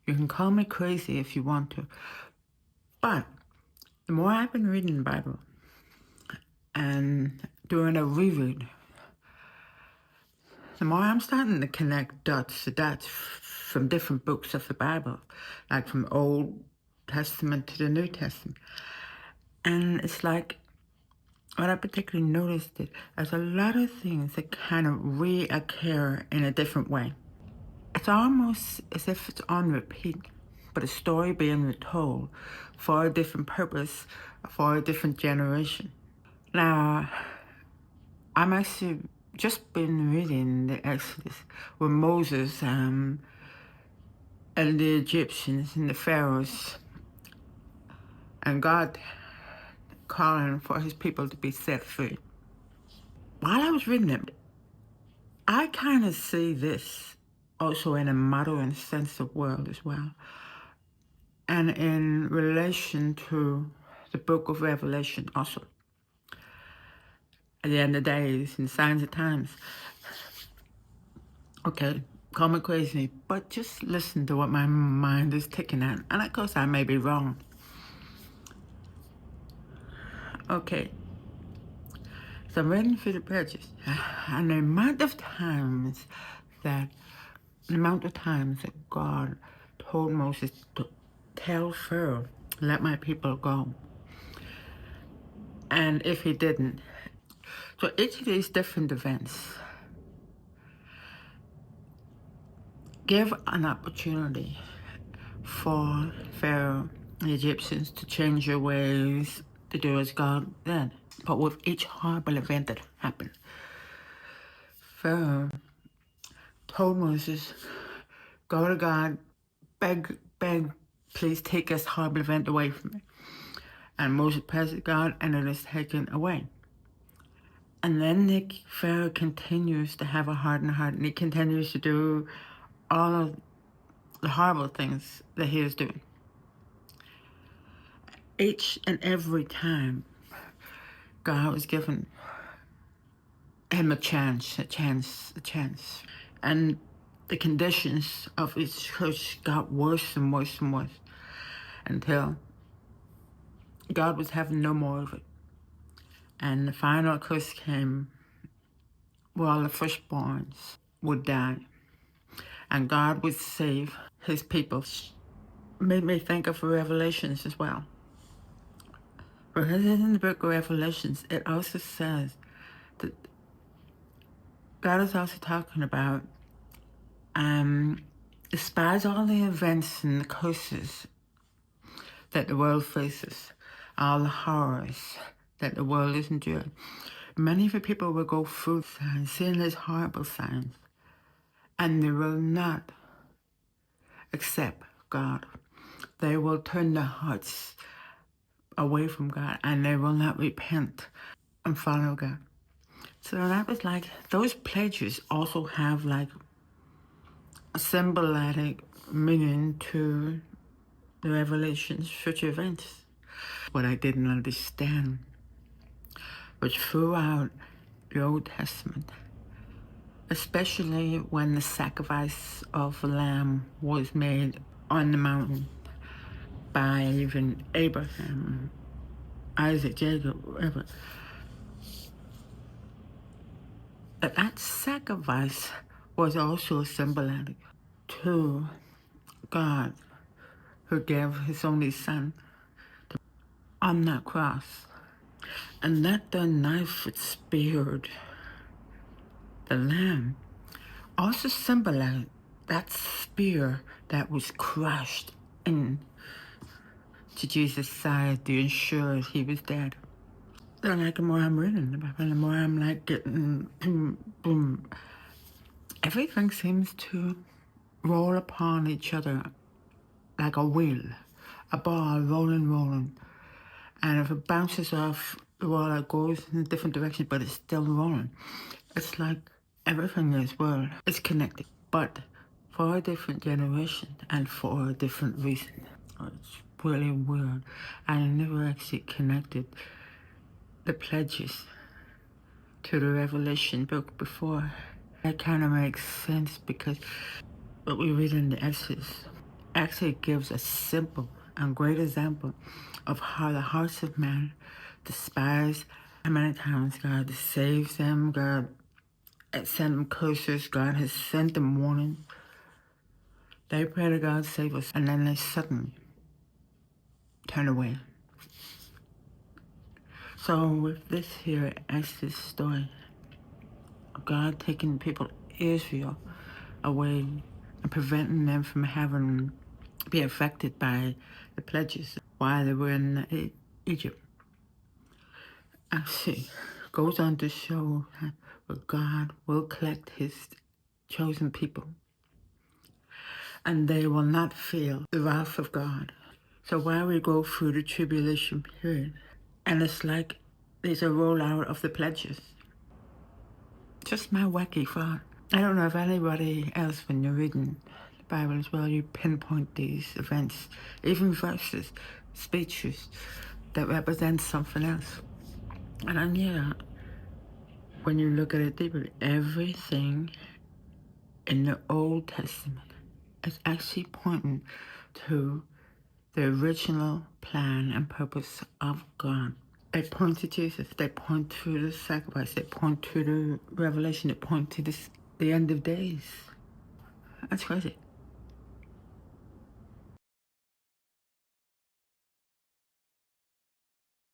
You can call me crazy if you want to. But the more I've been reading the Bible and doing a reread, the more I'm starting to connect dots to dots from different books of the Bible, like from Old Testament to the New Testament. And it's like, what I particularly noticed is there's a lot of things that kind of reoccur in a different way. It's almost as if it's on repeat, but a story being retold for a different purpose, for a different generation. Now, I'm actually just been reading the Exodus with Moses and the Egyptians and the Pharaohs and God calling for his people to be set free. While I was reading it, I kind of see this also in a modern sense of world as well, and in relation to the book of Revelation also. At the end of days and signs of times. Okay, call me crazy, but just listen to what my mind is ticking at. And of course I may be wrong. Okay, so I'm reading through the pages, and the amount of times that God told Moses to tell Pharaoh, let my people go. And if he didn't, so each of these different events give an opportunity for Pharaoh and the Egyptians to change their ways, to do as God did. But with each horrible event that happened, Pharaoh told Moses, go to God, beg, please take this horrible event away from me. And Moses prays to God, and it is taken away. And then Pharaoh continues to have a hardened heart, and he continues to do all of the horrible things that he is doing. Each and every time, God was giving him a chance. And the conditions of his church got worse and worse and worse until God was having no more of it. And the final curse came where all the firstborns would die. And God would save his people. Made me think of Revelations as well. Because in the book of Revelations, it also says that God is also talking about despite all the events and the curses that the world faces, all the horrors that the world is enduring, many of the people will go through signs, seeing these horrible signs, and they will not accept God. They will turn their hearts away from God, and they will not repent and follow God. So that was like, those pledges also have like a symbolic meaning to the Revelation's future events. What I didn't understand was throughout the Old Testament, especially when the sacrifice of a lamb was made on the mountain by even Abraham, Isaac, Jacob, whatever, that sacrifice was also symbolic to God, who gave his only son on that cross. And that the knife that speared the lamb also symbolized that spear that was crushed into Jesus' side to ensure he was dead. Then like the more I'm reading about it, the more I'm like getting boom, boom. Everything seems to roll upon each other like a wheel, a ball rolling. And if it bounces off the wall, it goes in a different direction, but it's still rolling. It's like everything in this world is connected, but for a different generation and for a different reason. It's really weird. I never actually connected the pledges to the Revelation book before. That kind of makes sense because what we read in the Exodus actually gives a simple and great example of how the hearts of man despise. And many times God saves them, God has sent them curses, God has sent them warning. They pray to God, save us, and then they suddenly turn away. So with this here Exodus story, God taking the people of Israel away and preventing them from having be affected by the pledges while they were in Egypt, actually goes on to show that God will collect his chosen people and they will not feel the wrath of God. So while we go through the tribulation period, and it's like there's a rollout of the pledges. Just my wacky thought. I don't know if anybody else, when you're reading the Bible as well, you pinpoint these events, even verses, speeches that represent something else. And then, yeah, when you look at it deeply, everything in the Old Testament is actually pointing to the original plan and purpose of God. They point to Jesus. They point to the sacrifice. They point to the revelation. They point to the end of days. That's crazy.